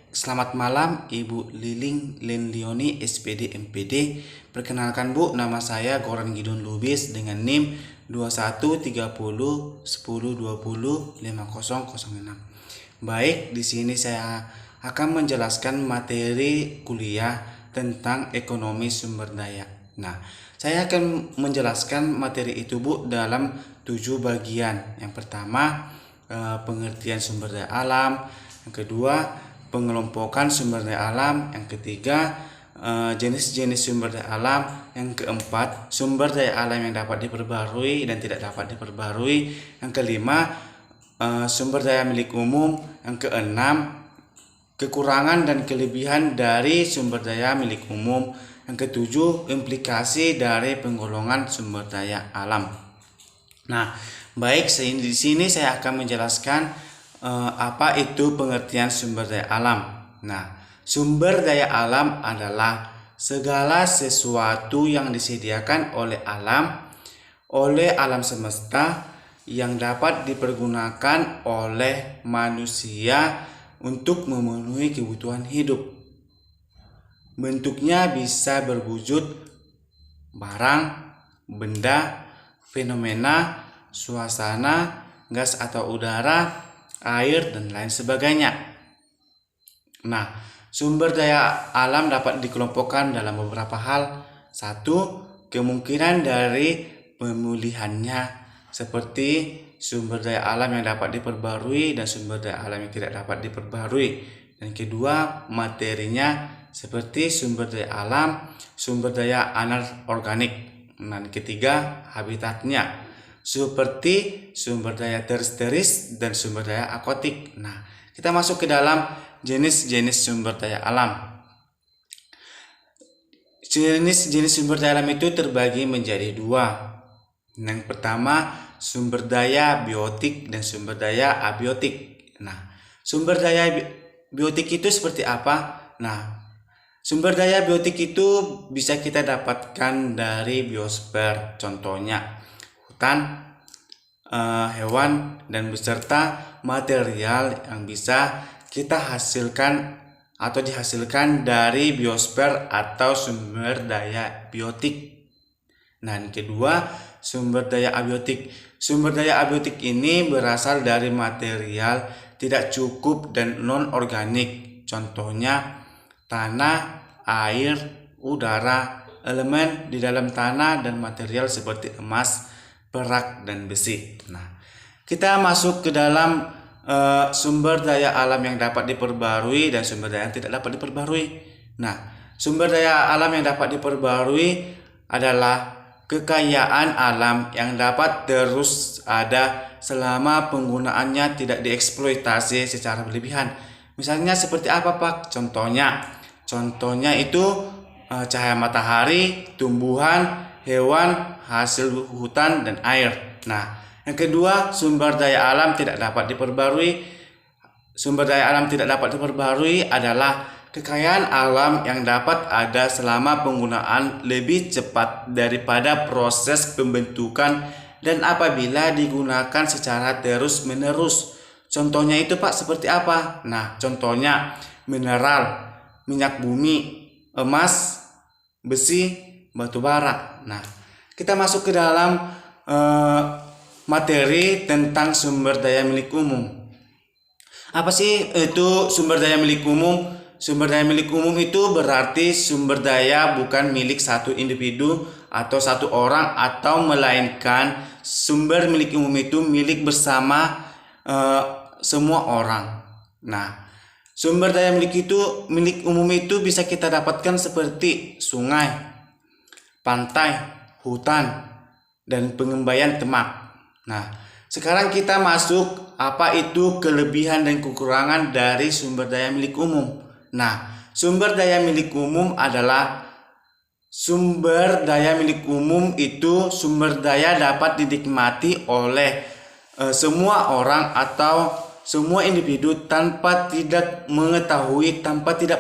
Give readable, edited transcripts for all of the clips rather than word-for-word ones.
Selamat malam Ibu Liling Lendioni SPD MPD. Perkenalkan Bu, nama saya Goran Gidon Lubis dengan NIM 213010205006. Baik, di sini saya akan menjelaskan materi kuliah tentang ekonomi sumber daya. Nah, saya akan menjelaskan materi itu Bu dalam 7 bagian. Yang pertama, pengertian sumber daya alam. Yang kedua, pengelompokan sumber daya alam. Yang ketiga, jenis-jenis sumber daya alam. Yang keempat, sumber daya alam yang dapat diperbarui dan tidak dapat diperbarui. Yang kelima, sumber daya milik umum. Yang keenam, kekurangan dan kelebihan dari sumber daya milik umum. Yang ketujuh, implikasi dari penggolongan sumber daya alam. Nah, baik, di sini saya akan menjelaskan apa itu pengertian sumber daya alam. Nah, sumber daya alam adalah segala sesuatu yang disediakan oleh alam semesta yang dapat dipergunakan oleh manusia untuk memenuhi kebutuhan hidup. Bentuknya bisa berwujud barang, benda, fenomena, suasana, gas atau udara, air, dan lain sebagainya. Nah, sumber daya alam dapat dikelompokkan dalam beberapa hal. Satu, kemungkinan dari pemulihannya, seperti sumber daya alam yang dapat diperbarui dan sumber daya alam yang tidak dapat diperbarui. Dan kedua, materinya, seperti sumber daya alam, sumber daya anorganik. Dan ketiga, habitatnya, seperti sumber daya terrestrial dan sumber daya akuatik. Nah, kita masuk ke dalam jenis-jenis sumber daya alam. Jenis-jenis sumber daya alam itu terbagi menjadi dua. Yang pertama, sumber daya biotik dan sumber daya abiotik. Nah, sumber daya biotik itu seperti apa? Nah, sumber daya biotik itu bisa kita dapatkan dari biosfer, contohnya hutan, hewan, dan beserta material yang bisa kita hasilkan atau dihasilkan dari biosfer atau sumber daya biotik. Nah, yang kedua, sumber daya abiotik. Sumber daya abiotik ini berasal dari material tidak cukup dan non-organik, contohnya tanah, air, udara, elemen di dalam tanah, dan material seperti emas, perak, dan besi. Nah, kita masuk ke dalam sumber daya alam yang dapat diperbarui dan sumber daya yang tidak dapat diperbarui. Nah, sumber daya alam yang dapat diperbarui adalah kekayaan alam yang dapat terus ada selama penggunaannya tidak dieksploitasi secara berlebihan. Misalnya seperti apa, Pak? Contohnya itu cahaya matahari, tumbuhan, hewan, hasil hutan, dan air. Nah, yang kedua, sumber daya alam tidak dapat diperbarui. Sumber daya alam tidak dapat diperbarui adalah kekayaan alam yang dapat ada selama penggunaan lebih cepat daripada proses pembentukan dan apabila digunakan secara terus-menerus. Contohnya itu, Pak, seperti apa? Nah, contohnya mineral, minyak bumi, emas, besi, batu bara. Nah, kita masuk ke dalam materi tentang sumber daya milik umum. Apa sih itu sumber daya milik umum? Sumber daya milik umum itu berarti sumber daya bukan milik satu individu atau satu orang, atau melainkan sumber milik umum itu milik bersama semua orang. Nah, sumber daya milik umum itu bisa kita dapatkan seperti sungai, pantai, hutan, dan pengembalian temak. Nah, sekarang kita masuk apa itu kelebihan dan kekurangan dari sumber daya milik umum. Nah, sumber daya milik umum adalah sumber daya milik umum itu sumber daya dapat dinikmati oleh semua orang atau semua individu tanpa tidak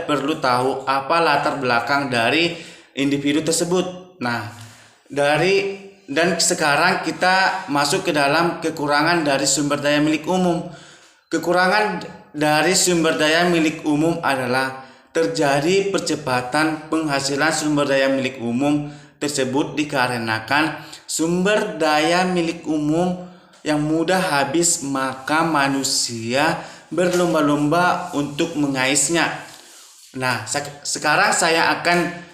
perlu tahu apa latar belakang dari individu tersebut. Nah, dan sekarang kita masuk ke dalam kekurangan dari sumber daya milik umum. Kekurangan dari sumber daya milik umum adalah terjadi percepatan penghasilan sumber daya milik umum tersebut dikarenakan sumber daya milik umum yang mudah habis, maka manusia berlomba-lomba untuk mengaisnya. Nah, sekarang saya akan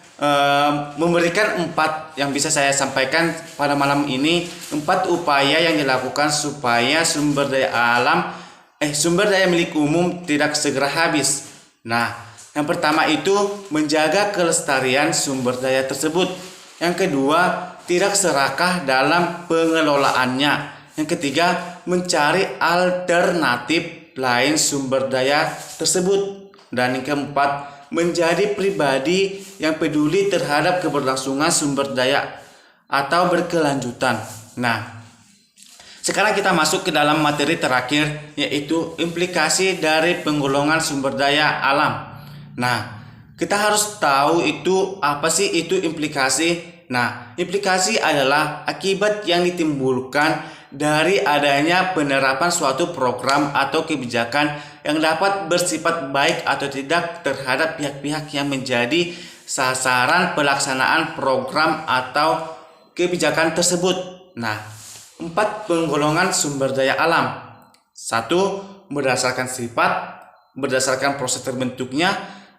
memberikan 4 yang bisa saya sampaikan pada malam ini, 4 upaya yang dilakukan supaya sumber daya milik umum tidak segera habis. Nah, yang pertama itu menjaga kelestarian sumber daya tersebut. Yang kedua, tidak serakah dalam pengelolaannya. Yang ketiga, mencari alternatif lain sumber daya tersebut. Dan yang keempat, menjadi pribadi yang peduli terhadap keberlangsungan sumber daya atau berkelanjutan. Nah, sekarang kita masuk ke dalam materi terakhir, yaitu implikasi dari penggolongan sumber daya alam. Nah, kita harus tahu itu apa sih itu implikasi. Nah, implikasi adalah akibat yang ditimbulkan dari adanya penerapan suatu program atau kebijakan yang dapat bersifat baik atau tidak terhadap pihak-pihak yang menjadi sasaran pelaksanaan program atau kebijakan tersebut. Nah, 4 penggolongan sumber daya alam. 1. Berdasarkan sifat, berdasarkan proses terbentuknya,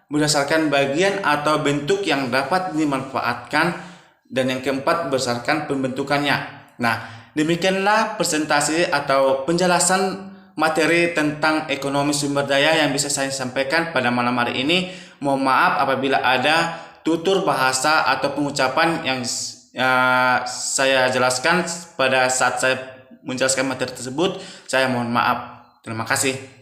berdasarkan bagian atau bentuk yang dapat dimanfaatkan, dan yang keempat berdasarkan pembentukannya. Nah, demikianlah presentasi atau penjelasan materi tentang ekonomi sumber daya yang bisa saya sampaikan pada malam hari ini. Mohon maaf apabila ada tutur bahasa atau pengucapan yang saya jelaskan pada saat saya menjelaskan materi tersebut. Saya mohon maaf. Terima kasih.